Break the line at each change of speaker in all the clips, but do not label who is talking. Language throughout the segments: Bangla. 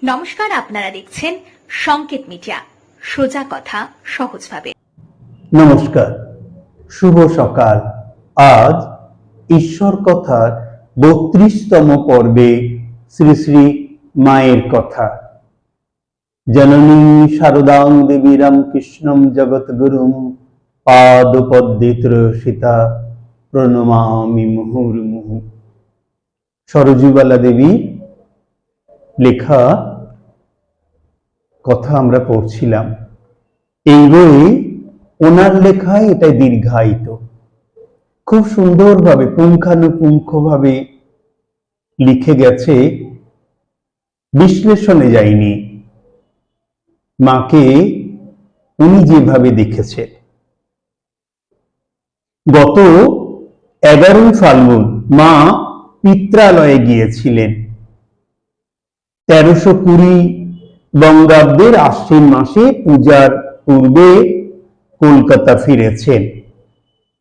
নমস্কার, আপনারা দেখছেন সংকেত মিডিয়া, সোজা কথা সহজভাবে।
নমস্কার, শুভ সকাল। আজ ঈশ্বর কথার ৩২তম পর্বে শ্রী শ্রী মায়ের কথা। জননী শারদাং দেবী রামকৃষ্ণম জগৎগুরুম পাদপদ্মে ত্রয়সিতা প্রণমামি মুহুর্মুহু। সরজুবালা দেবী লেখা কথা আমরা পড়ছিলাম। এই বই ওনার লেখায় এটা দীর্ঘায়িত, খুব সুন্দরভাবে পুঙ্খানুপুঙ্খভাবে লিখে গেছে, বিশ্লেষণে যায়নি। মাকে উনি যেভাবে দেখেছেন। গত 11 ফাল্গুন মা পিত্রালয়ে গিয়েছিলেন। 1320 বঙ্গাব্দের আশ্বিন মাসে পূজার পূর্বে কলকাতা ফিরেছেন।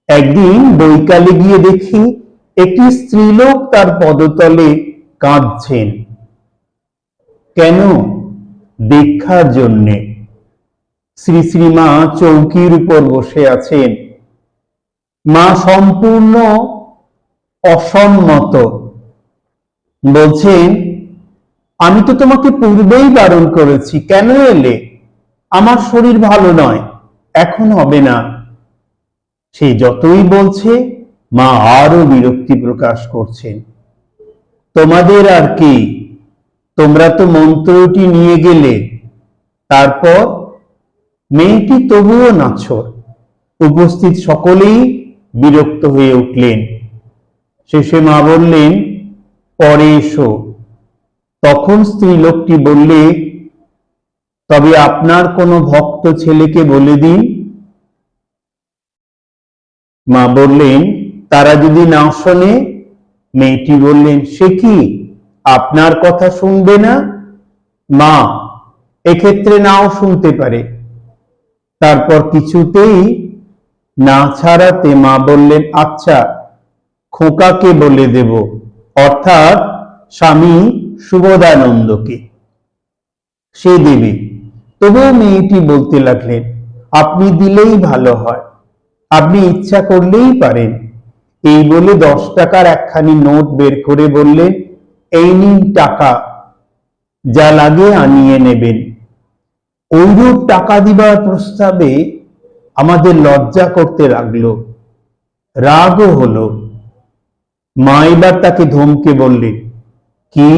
একদিন বৈকালে গিয়ে দেখি একটি স্ত্রীলোক তার পদতলে কাঁদছেন। কেন? দীক্ষার জন্যে। শ্রী শ্রী মা চৌকির উপর বসে আছেন। মা সম্পূর্ণ অসম্মত। বলছেন, আমি তো তোমাকে পূর্বেই বারণ করেছি, কেন এলে? আমার শরীর ভালো নয়, এখন হবে না। সে যতই বলছে, মা আরো বিরক্তি প্রকাশ করছেন। তোমাদের আর কি, তোমরা তো মন্ত্রটি নিয়ে গেলে। তারপর মেয়েটি তবুও নাছোড়। উপস্থিত সকলেই বিরক্ত হয়ে উঠলেন। শেষে মা বললেন, পরে এসো। তখন স্ত্রী লোকটি বললে, তবে আপনার কোনো ভক্ত ছেলেকে বলে দিন। মা বললেন, তারা যদি না শোনে? মেয়েটি বললেন, সে কি, আপনার কথা শুনবে না? মা, এক্ষেত্রে নাও শুনতে পারে। তারপর কিছুতেই না ছাড়াতে মা বললেন, আচ্ছা, খোকাকে বলে দেব, অর্থাৎ স্বামী সুবোধানন্দকে। সে দেবে। তবুও মেয়েটি বলতে লাগলেন, আপনি দিলেই ভালো হয়, আপনি ইচ্ছা করলেই পারেন। এই বলে 10 টাকার একখানি নোট বের করে বললেন, এই নিন টাকা, যা লাগে আনিয়ে নেবেন। ওইরূপ টাকা দিবার প্রস্তাবে আমাদের লজ্জা করতে লাগলো, রাগও হলো। মা এবার তাকে ধমকে বললেন, কি,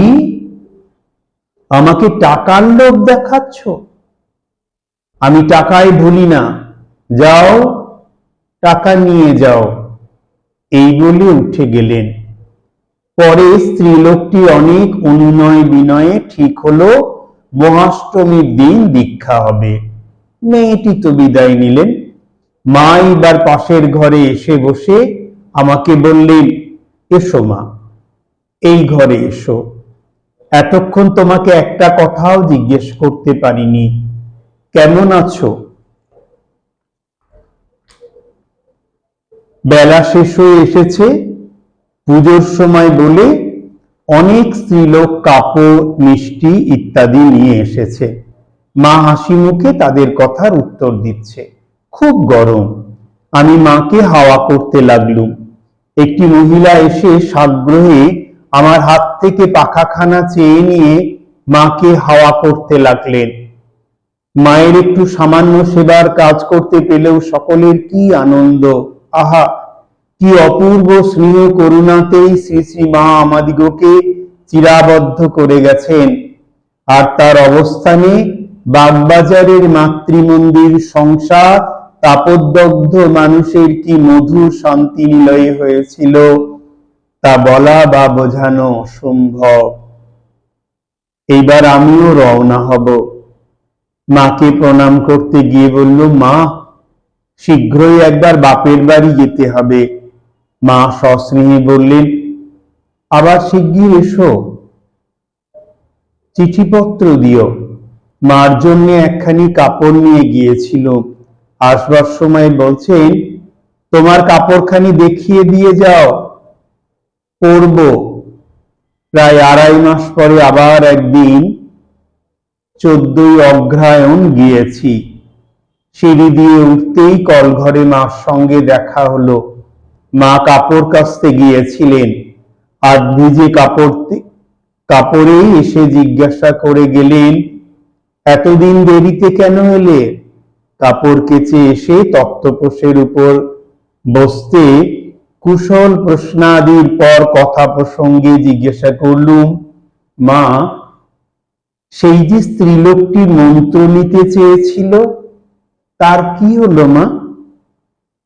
আমাকে টাকার লোভ দেখাচ্ছ? আমি টাকায় ভুলি না, যাও টাকা নিয়ে যাও। এই বলে উঠে গেলেন। পরে স্ত্রীলোকটি অনেক অনুনয় বিনয়ে ঠিক হলো মহাষ্টমীর দিন দীক্ষা হবে। মেয়েটি তো বিদায় নিলেন। মা এবার পাশের ঘরে এসে বসে আমাকে বললেন, এসো মা, এই ঘরে এসো। এতক্ষণ তোমাকে একটা কথাও জিজ্ঞেস করতে পারিনি, কেমন আছো? বেলা শেষ হয়ে এসেছে, পুজোর সময় বলে অনেক স্ত্রীলোক কাপড়, মিষ্টি ইত্যাদি নিয়ে এসেছে। মা হাসি মুখে তাদের কথার উত্তর দিচ্ছে। খুব গরম। আমি মাকে হাওয়া করতে লাগলুম। একটি মহিলা এসে সাগ্রহে আমার হাত থেকে পাখাখানা চেয়ে নিয়ে মাকে হাওয়া করতে লাগলেন। মায়ের একটু সামান্য সেবার কাজ করতে পেলেও সকলের কি আনন্দ! আহা, কি অপূর্ব স্নেহ করুণাতেই শ্রী শ্রী মা আমাদিগকে চিরাবদ্ধ করে গেছেন। আর তার অবস্থানে বাগবাজারের মাতৃমন্দির সংসার তাপদগ্ধ মানুষের কি মধুর শান্তি নিলয়ে হয়েছিল, তা বলা বা বোঝানো অসম্ভব। এইবার আমিও রওনা হব। মাকে প্রণাম করতে গিয়ে বলল, মা, শীঘ্রই একবার বাপের বাড়ি যেতে হবে। মা সস্নেহে বললেন, আবার শিগগির এসো, চিঠিপত্র দিও। মার জন্য একখানি কাপড় নিয়ে গিয়েছিল। আসবার সময় বলছেন, তোমার কাপড়খানি দেখিয়ে দিয়ে যাও, পরবো। প্রায় 2.5 মাস পরে আবার একদিন 14ই অগ্রহায়ণ গিয়েছি। সিঁড়ি দিয়ে উঠতেই কলঘরে মার সঙ্গে দেখা হলো। মা কাপড় কাচতে গিয়েছিলেন। হাত ভিজে কাপড়েই এসে জিজ্ঞাসা করে গেলেন, এতদিন দেরিতে কেন এলে? কাপড় কেচে এসে তক্তপোষের উপর বসতে কুশল প্রশ্নাদির পর কথা প্রসঙ্গে জিজ্ঞাসা করলুম, মা, সেই যে স্ত্রীলোকটি মন্ত্র নিতে চেয়েছিল, তার কি হলো মা?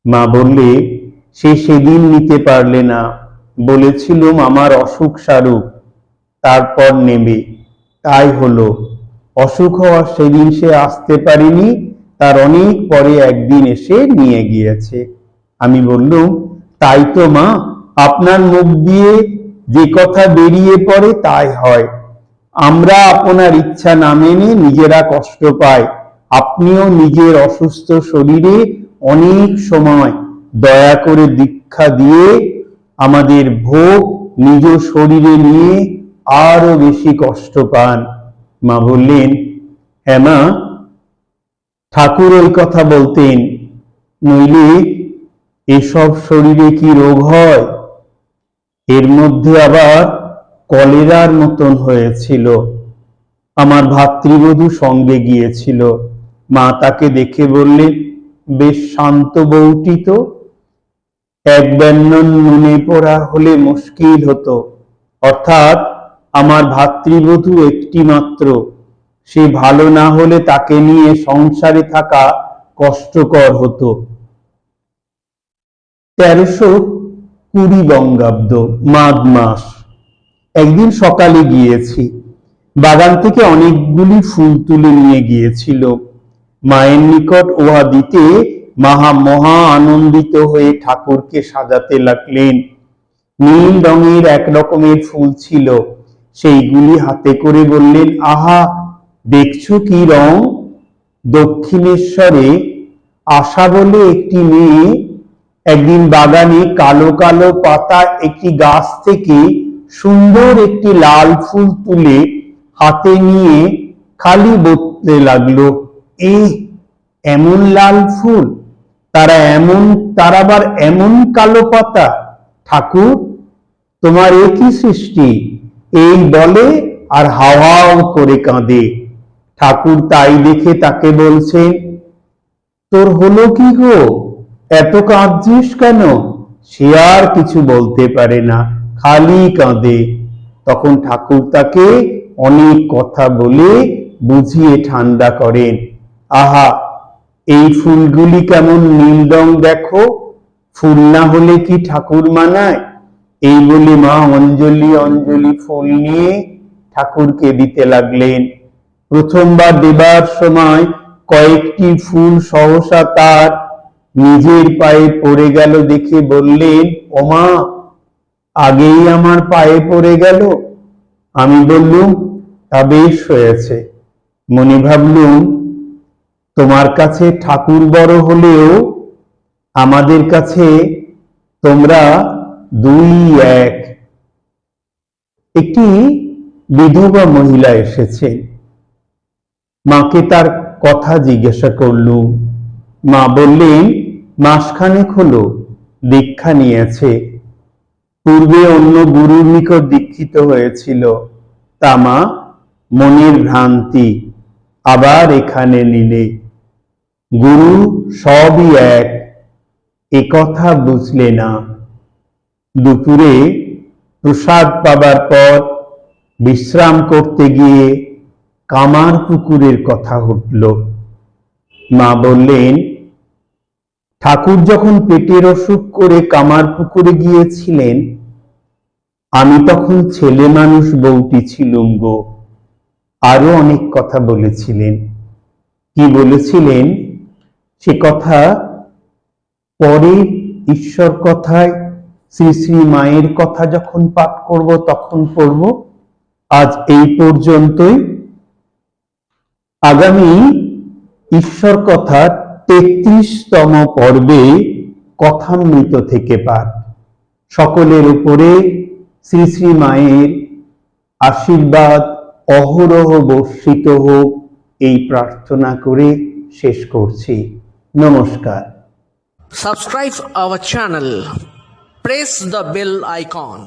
মা বললে, সে সেদিন নিতে পারলে না, বলেছিলুম আমার অসুখ সারুক, তারপর নেবে। তাই হলো। অসুখ হওয়ার সেদিন সে আসতে পারেনি, তার অনেক পরে একদিন এসে নিয়ে গিয়েছে। আমি বললুম, তাই তো মা, আপনার মুখ দিয়ে যে কথা বেরিয়ে পড়ে তাই হয়। আমরা আপনার ইচ্ছা না মেনে নিজেরা কষ্ট পাই। আপনিও নিজের অসুস্থ শরীরে অনেক সময় দয়া করে দীক্ষা দিয়ে আমাদের ভোগ নিজ শরীরে নিয়ে আরো বেশি কষ্ট পান। মা বললেন, হ্যাঁ মা, ঠাকুর ওই কথা বলতেন, নইলে এসব শরীরে কি রোগ হয়? এর মধ্যে আবার কলেরার মতন হয়েছিল। আমার ভাতৃবধূ সঙ্গে গিয়েছিল। মা তাকে দেখে বললে, বেশ শান্ত বউটি তো, এক ব্যঞ্জন নুনে পোড়া হলে মুশকিল হতো। অর্থাৎ আমার ভাতৃবধূ একটি মাত্র, সে ভালো না হলে তাকে নিয়ে সংসারে থাকা কষ্টকর হতো। 1320 বঙ্গাব্দ মাঘ মাস। একদিন সকালে গিয়েছি। বাগান থেকে অনেকগুলি ফুল তুলে নিয়ে গিয়েছিল। মায়ের নিকট উহা দিতে মহা আনন্দিত হয়ে ঠাকুরকে সাজাতে লাগলেন। নীল রঙের এক রকমের ফুল ছিল, সেইগুলি হাতে করে বললেন, আহা, দেখছো কি রং? দক্ষিণেশ্বরে আশা বলে একটি মেয়ে একদিন বাগানে কালো কালো পাতা একটি গাছ থেকে সুন্দর একটি লাল ফুল তুলে হাতে নিয়ে খালি বলতে লাগলো, এমন লাল ফুল, তার আবার এমন কালো পাতা, ঠাকুর তোমার এ কি সৃষ্টি? এই বলে আর হাওয়াও করে কাঁদে। ঠাকুর তাই দেখে তাকে বলছেন, তোর হলো কি গো, এত কাঁদছিস কেন? সে আর কিছু বলতে পারে না, খালি কাঁদে। তখন ঠাকুর তাকে অনেক কথা বলে বুঝিয়ে ঠান্ডা করেন। আহা, এই ফুলগুলি কেমন নীল রং দেখো, ফুল না হলে কি ঠাকুর মানায়? এই বলে মা অঞ্জলি অঞ্জলি ফুল নিয়ে ঠাকুরকে দিতে লাগলেন। প্রথমবার দেবার সময় কয়েকটি ফুল সহসা তার নিজের পায়ে পড়ে গেল দেখে বললেন, ওমা, আগেই আমার পায়ে পড়ে গেল। আমি বললুম, তা বেশ হয়েছে। মনে ভাবলুম, তোমার কাছে ঠাকুর বড় হলেও আমাদের কাছে তোমরা দুই এক। একটি বিধবা মহিলা এসেছেন। মাকে তার কথা জিজ্ঞাসা করলুম। মা বললেন, মাসখানেক হলো দীক্ষা নিয়েছে। পূর্বে অন্য গুরুর নিকট দীক্ষিত হয়েছিল। তা মা, মনের ভ্রান্তি, আবার এখানে নিলে। গুরু সবই এক, এ কথা বুঝলে না। দুপুরে প্রসাদ পাবার পর বিশ্রাম করতে গিয়ে কামার পুকুরের কথা উঠল। মা বললেন, ঠাকুর যখন পেটের অসুখ করে কামার পুকুরে গিয়েছিলেন, আমি তখন ছেলে মানুষ বউটি ছিলুম গো। আরো অনেক কথা বলেছিলেন। কি বলেছিলেন সে কথা পরে ঈশ্বর কথায় শ্রী শ্রী মায়ের কথা যখন পাঠ করব তখন পড়ব। আজ এই পর্যন্তই। আগামী ঈশ্বর কথার 33তম পর্বে কথামৃত থেকে পাঠ। সকলের উপরে শ্রী শ্রী মায়ের আশীর্বাদ অহরহ বর্ষিত হোক। এই প্রার্থনা করে শেষ করছি। নমস্কার।
Subscribe our channel. Press the bell icon.